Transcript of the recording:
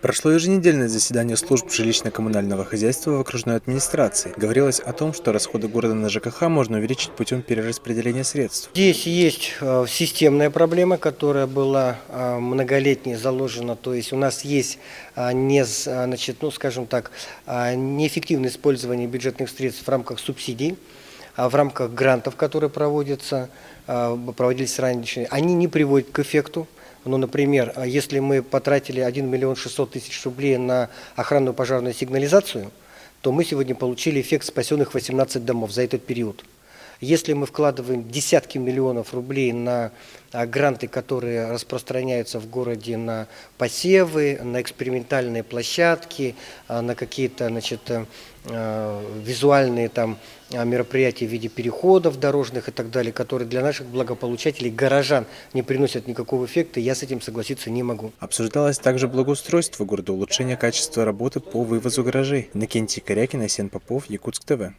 Прошло еженедельное заседание служб жилищно-коммунального хозяйства в окружной администрации. Говорилось о том, что расходы города на ЖКХ можно увеличить путем перераспределения средств. Здесь есть системная проблема, которая была многолетней заложена. То есть у нас есть скажем так, неэффективное использование бюджетных средств в рамках субсидий, в рамках грантов, которые проводились раньше. Они не приводят к эффекту. Ну, например, если мы потратили 1 миллион 600 тысяч рублей на охранную пожарную сигнализацию, то мы сегодня получили эффект спасенных 18 домов за этот период. Если мы вкладываем десятки миллионов рублей на гранты, которые распространяются в городе на посевы, на экспериментальные площадки, на какие-то визуальные мероприятия в виде переходов дорожных и так далее, которые для наших благополучателей, горожан, не приносят никакого эффекта, я с этим согласиться не могу. Обсуждалось также благоустройство города, улучшение качества работы по вывозу гаражей. Иннокентий Корякин, Айсен Попов, Якутск ТВ.